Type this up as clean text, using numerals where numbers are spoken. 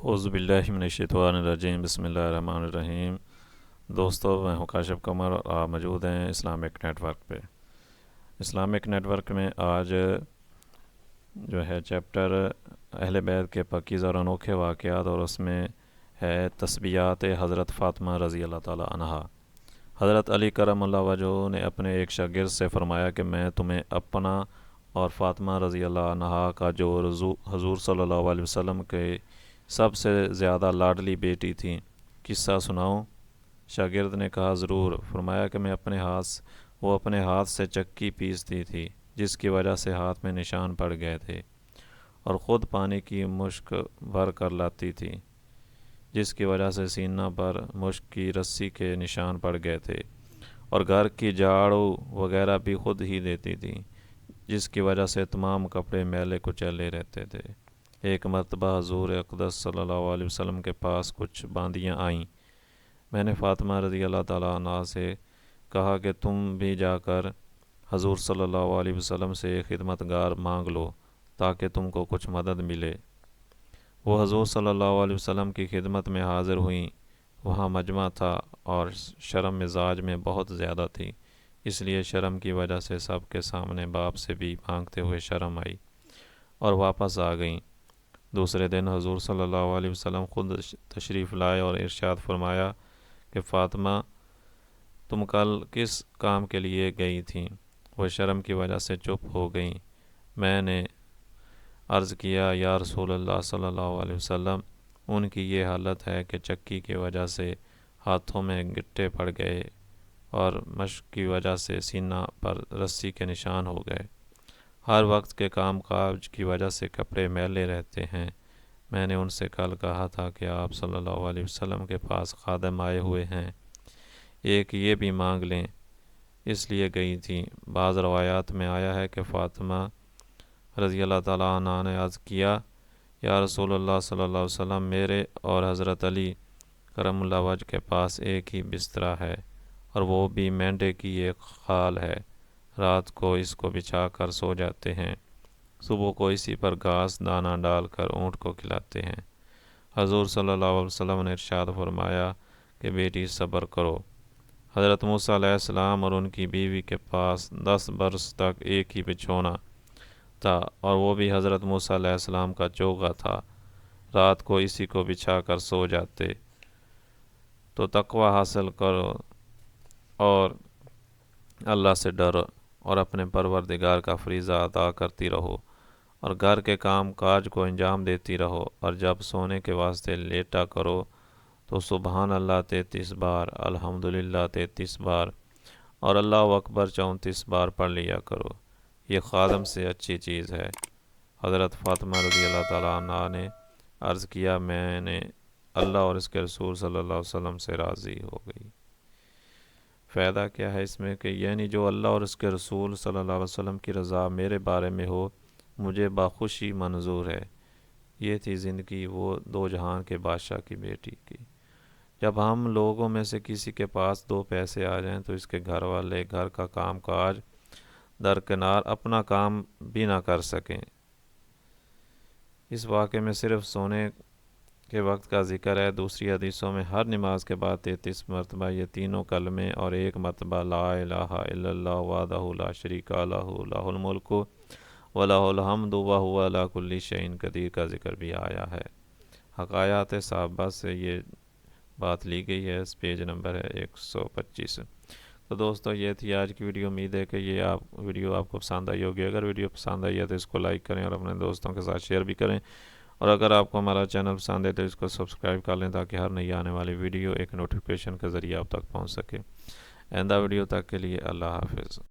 اعوذ باللہ من الشیطان الرجیم، بسم اللہ الرحمن الرحیم۔ دوستو، میں ہوں کاشف قمر اور آپ موجود ہیں اسلامک نیٹ ورک پہ۔ اسلامک نیٹ ورک میں آج جو ہے چیپٹر اہل بیت کے پاکیزہ اور انوکھے واقعات، اور اس میں ہے تسبیحات حضرت فاطمہ رضی اللہ تعالی عنہا۔ حضرت علی کرم اللہ وجہہ نے اپنے ایک شاگرد سے فرمایا کہ میں تمہیں اپنا اور فاطمہ رضی اللہ عنہا کا جو حضور صلی اللہ علیہ وسلم کے سب سے زیادہ لاڈلی بیٹی تھی قصہ سناؤں؟ شاگرد نے کہا ضرور۔ فرمایا کہ وہ اپنے ہاتھ سے چکی پیستی تھی، جس کی وجہ سے ہاتھ میں نشان پڑ گئے تھے، اور خود پانی کی مشک بھر کر لاتی تھی، جس کی وجہ سے سینہ پر مشک کی رسی کے نشان پڑ گئے تھے، اور گھر کی جھاڑو وغیرہ بھی خود ہی دیتی تھی، جس کی وجہ سے تمام کپڑے میلے کچیلے رہتے تھے۔ ایک مرتبہ حضور اقدس صلی اللہ علیہ وسلم کے پاس کچھ باندیاں آئیں۔ میں نے فاطمہ رضی اللہ تعالیٰ عنہ سے کہا کہ تم بھی جا کر حضور صلی اللہ علیہ وسلم سے ایک خدمت گار مانگ لو تاکہ تم کو کچھ مدد ملے۔ وہ حضور صلی اللہ علیہ وسلم کی خدمت میں حاضر ہوئیں۔ وہاں مجمع تھا اور شرم مزاج میں بہت زیادہ تھی، اس لیے شرم کی وجہ سے سب کے سامنے باپ سے بھی مانگتے ہوئے شرم آئی اور واپس آ گئیں۔ دوسرے دن حضور صلی اللہ علیہ وسلم خود تشریف لائے اور ارشاد فرمایا کہ فاطمہ، تم کل کس کام کے لیے گئی تھیں؟ وہ شرم کی وجہ سے چپ ہو گئیں۔ میں نے عرض کیا، یا رسول اللہ صلی اللہ علیہ وسلم، ان کی یہ حالت ہے کہ چکی کی وجہ سے ہاتھوں میں گٹے پڑ گئے اور مشق کی وجہ سے سینہ پر رسی کے نشان ہو گئے۔ ہر وقت کے کام کاج کی وجہ سے کپڑے میلے رہتے ہیں۔ میں نے ان سے کل کہا تھا کہ آپ صلی اللہ علیہ وسلم کے پاس خادم آئے ہوئے ہیں، ایک یہ بھی مانگ لیں، اس لیے گئی تھی۔ بعض روایات میں آیا ہے کہ فاطمہ رضی اللہ تعالیٰ عنہ نے عرض کیا، یا رسول اللہ صلی اللہ علیہ وسلم، میرے اور حضرت علی کرم اللہ وجہ کے پاس ایک ہی بستر ہے، اور وہ بھی مینڈے کی ایک خال ہے۔ رات کو اس کو بچھا کر سو جاتے ہیں، صبح کو اسی پر گھاس دانہ ڈال کر اونٹ کو کھلاتے ہیں۔ حضور صلی اللہ علیہ وسلم نے ارشاد فرمایا کہ بیٹی صبر کرو۔ حضرت موسیٰ علیہ السلام اور ان کی بیوی کے پاس 10 برس تک ایک ہی بچھونا تھا، اور وہ بھی حضرت موسیٰ علیہ السلام کا چوغا تھا۔ رات کو اسی کو بچھا کر سو جاتے۔ تو تقوی حاصل کرو اور اللہ سے ڈرو اور اپنے پروردگار کا فریضہ ادا کرتی رہو، اور گھر کے کام کاج کو انجام دیتی رہو، اور جب سونے کے واسطے لیٹا کرو تو سبحان اللہ 33 بار، الحمدللہ 33 بار اور اللہ اکبر 34 بار پڑھ لیا کرو۔ یہ خادم سے اچھی چیز ہے۔ حضرت فاطمہ رضی اللہ تعالیٰ عنہ نے عرض کیا، میں نے اللہ اور اس کے رسول صلی اللہ علیہ وسلم سے راضی ہو گئی۔ فائدہ کیا ہے اس میں کہ یعنی جو اللہ اور اس کے رسول صلی اللہ علیہ وسلم کی رضا میرے بارے میں ہو، مجھے بخوشی منظور ہے۔ یہ تھی زندگی وہ دو جہان کے بادشاہ کی بیٹی کی۔ جب ہم لوگوں میں سے کسی کے پاس 2 پیسے آ جائیں تو اس کے گھر والے گھر کا کام کاج درکنار اپنا کام بھی نہ کر سکیں۔ اس واقعے میں صرف سونے کے وقت کا ذکر ہے۔ دوسری حدیثوں میں ہر نماز کے بعد 33 مرتبہ یہ تینوں کلمے اور 1 مرتبہ لا الہ الا اللہ وحدہ لا شریک لہ لہ الملک ولہ الحمد وہو علی کل شیء قدیر کا ذکر بھی آیا ہے۔ حکایات صحابہ سے یہ بات لی گئی ہے۔ اس پیج نمبر ہے 125۔ تو دوستو، یہ تھی آج کی ویڈیو۔ امید ہے کہ یہ ویڈیو آپ کو پسند آئی ہوگی۔ اگر ویڈیو پسند آئی ہے تو اس کو لائک کریں اور اپنے دوستوں کے ساتھ شیئر بھی کریں، اور اگر آپ کو ہمارا چینل پسند ہے تو اس کو سبسکرائب کر لیں تاکہ ہر نئی آنے والی ویڈیو ایک نوٹیفیکیشن کے ذریعے آپ تک پہنچ سکے۔ آئندہ ویڈیو تک کے لیے اللہ حافظ۔